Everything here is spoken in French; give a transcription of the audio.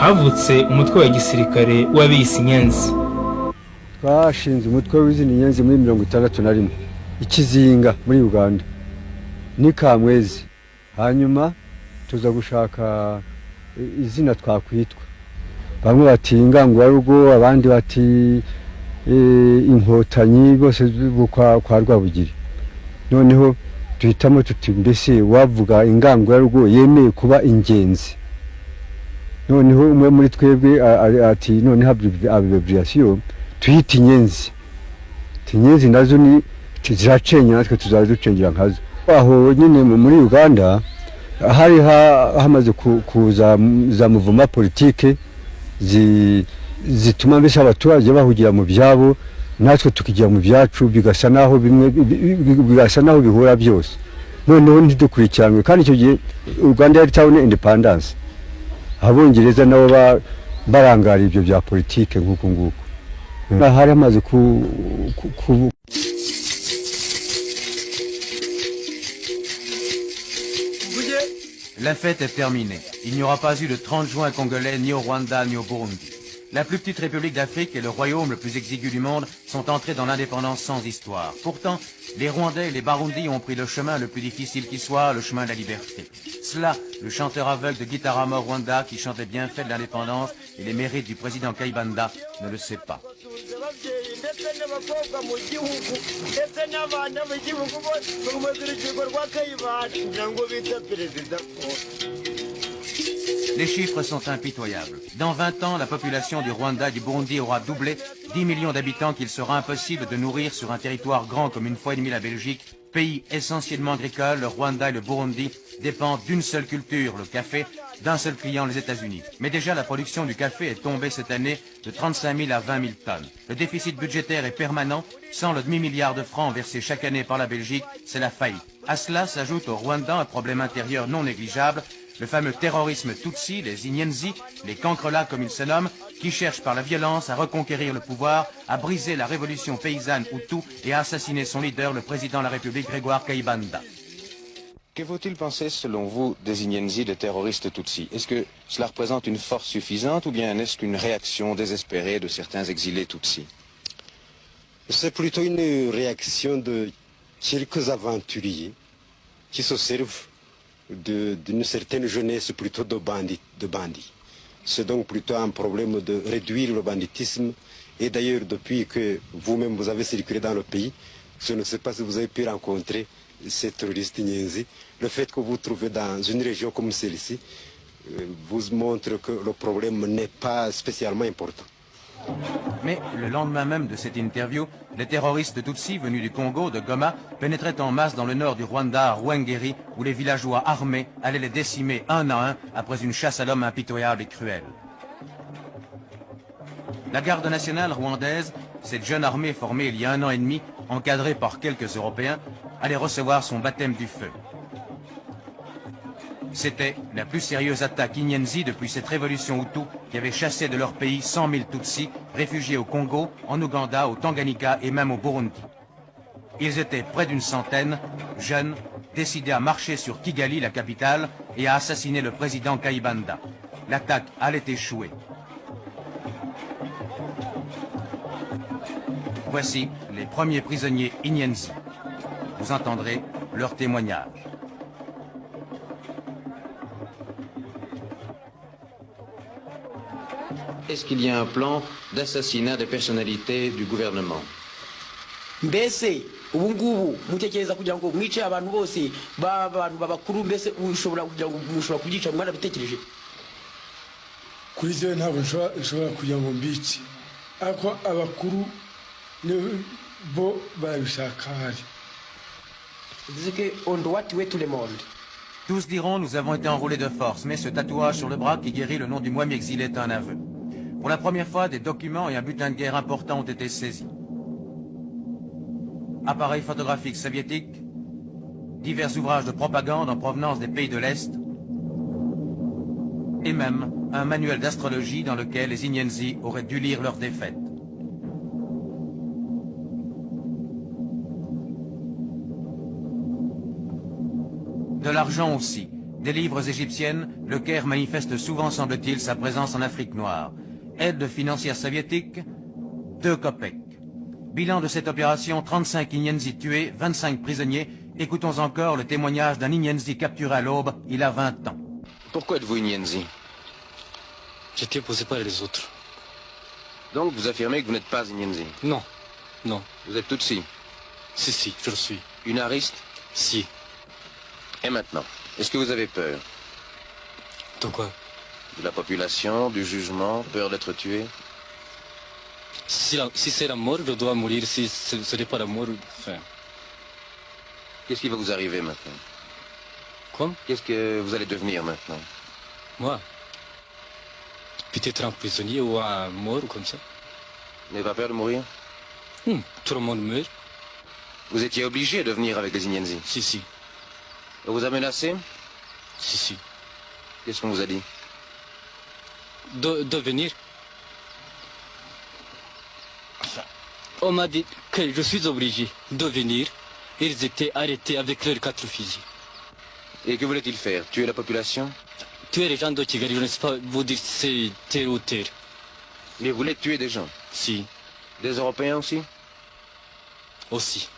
havutse umutwe wa gisirikare w'abiyise inyenzi. Twashinze umutwe w'izindi nyenzi muri 61 ikizinga muri Uganda ni Kamwezi. Hanyuma tuza gushaka izina twakwitwa, bamwe bati Ingangurarugo, abandi bati Inkotanyi, bose kwa Rwabugiri. Noneho tuhitamo tuti mbese wavuga Ingangurarugo yemeye kuba ingenzi. Noneho umwe muri twebwe ati none abbreviation tuyita inyenzi. Inyenzi nazo ni ziracenya, natwe tuzaducengera nkazo. Aho nyine muri Uganda hari hamaze kuza za muvuma politike zituma mbese abaturage bahugira mu byabo, natwe tukijya mu byacu, bigasa naho bihura byose. Noneho ntidukurikiranwe, kandi icyo gihe Uganda yari town independence. Abongereza nabo barangara ibyo bya politike nk'uko nguko. Hari hamaze La fête est terminée. Il n'y aura pas eu de 30 juin congolais ni au Rwanda ni au Burundi. La plus petite république d'Afrique et le royaume le plus exigu du monde sont entrés dans l'indépendance sans histoire. Pourtant, les Rwandais et les Barundis ont pris le chemin le plus difficile qui soit, le chemin de la liberté. Cela, le chanteur aveugle de Gitarama au Rwanda, qui chantait bien fait de l'indépendance et les mérites du président Kayibanda, ne le sait pas. Les chiffres sont impitoyables. Dans 20 ans, la population du Rwanda et du Burundi aura doublé, 10 millions d'habitants qu'il sera impossible de nourrir sur un territoire grand comme une fois et demie la Belgique. Pays essentiellement agricole, le Rwanda et le Burundi dépendent d'une seule culture, le café, d'un seul client, les États-Unis. Mais déjà, la production du café est tombée cette année de 35 000 à 20 000 tonnes. Le déficit budgétaire est permanent. Sans le demi-milliard de francs versés chaque année par la Belgique, c'est la faillite. À cela s'ajoute au Rwanda un problème intérieur non négligeable, le fameux terrorisme Tutsi, les Inyenzi, les cancrelats comme ils se nomment, qui cherchent par la violence à reconquérir le pouvoir, à briser la révolution paysanne Hutu et à assassiner son leader, le président de la République, Grégoire Kayibanda. Que faut-il penser, selon vous, des Inyenzi, des terroristes Tutsis? Est-ce que cela représente une force suffisante ou bien est-ce qu'une réaction désespérée de certains exilés Tutsis? C'est plutôt une réaction de quelques aventuriers qui se servent d'une certaine jeunesse plutôt de bandits. C'est donc plutôt un problème de réduire le banditisme. Et d'ailleurs, depuis que vous-même vous avez circulé dans le pays, je ne sais pas si vous avez pu rencontrer ces terroristes Nyenzi. Le fait que vous trouvez dans une région comme celle-ci vous montre que le problème n'est pas spécialement important. Mais le lendemain même de cette interview, les terroristes Tutsis venus du Congo, de Goma, pénétraient en masse dans le nord du Rwanda, à Rwengeri, où les villageois armés allaient les décimer un à un après une chasse à l'homme impitoyable et cruelle. La garde nationale rwandaise, cette jeune armée formée il y a 1 an et demi, encadrée par quelques Européens, allait recevoir son baptême du feu. C'était la plus sérieuse attaque Inyenzi depuis cette révolution Hutu qui avait chassé de leur pays 100 000 Tutsis, réfugiés au Congo, en Ouganda, au Tanganyika et même au Burundi. Ils étaient près d'une centaine, jeunes, décidés à marcher sur Kigali, la capitale, et à assassiner le président Kayibanda. L'attaque allait échouer. Voici les premiers prisonniers Inyenzi. Vous entendrez leur témoignage. Est-ce qu'il y a un plan d'assassinat des personnalités du gouvernement? Mbese ubu ngubu mutekereza kugira ngo mwice abantu bose abantu babakuru, mbese ushobora kugira ngo mushobora kugica mwana bitekereje? Kuri je ntabwo nshobora kugira ngo mbice, ako abakuru ne bo babishaka hari. Disait que on doit tuer tout le monde. Tous diront nous avons été enrôlés de force, mais ce tatouage sur le bras qui guérit le nom du moine exilé est un aveu. Pour la première fois, des documents et un butin de guerre important ont été saisis. Appareils photographiques soviétiques, divers ouvrages de propagande en provenance des pays de l'Est, et même un manuel d'astrologie dans lequel les Inyenzi auraient dû lire leur défaite. De l'argent aussi, Des livres égyptiennes, le Caire manifeste souvent, semble-t-il, sa présence en Afrique noire. Aide financière soviétique, 2 kopecks. Bilan de cette opération, 35 Inyenzi tués, 25 prisonniers. Écoutons encore le témoignage d'un Inyenzi capturé à l'aube, il a 20 ans. Pourquoi êtes-vous Inyenzi? J'étais posé par les autres. Donc vous affirmez que vous n'êtes pas Inyenzi? Non, non. Vous êtes Tutsi? Si, je le suis. Une ariste? Si. Et maintenant, est-ce que vous avez peur? De quoi? De la population, du jugement, peur d'être tué? Si c'est la mort, je dois mourir. Si ce n'est pas la mort, enfin... Qu'est-ce qui va vous arriver maintenant? Comme? Qu'est-ce que vous allez devenir maintenant? Moi? Peut-être un prisonnier ou un mort ou comme ça. Vous n'avez pas peur de mourir? Tout le monde meurt. Vous étiez obligé de venir avec les Inyenzi? Si. On vous a menacé? Si. Qu'est-ce qu'on vous a dit? De venir. On m'a dit que je suis obligé de venir. Ils étaient arrêtés avec leurs 4 fusils. Et que voulait-il faire? Tuer la population? Tuer les gens de Kigali, je ne sais pas vous dire c'est terre ou terre. Il voulait tuer des gens? Si, Des Européens aussi? aussi.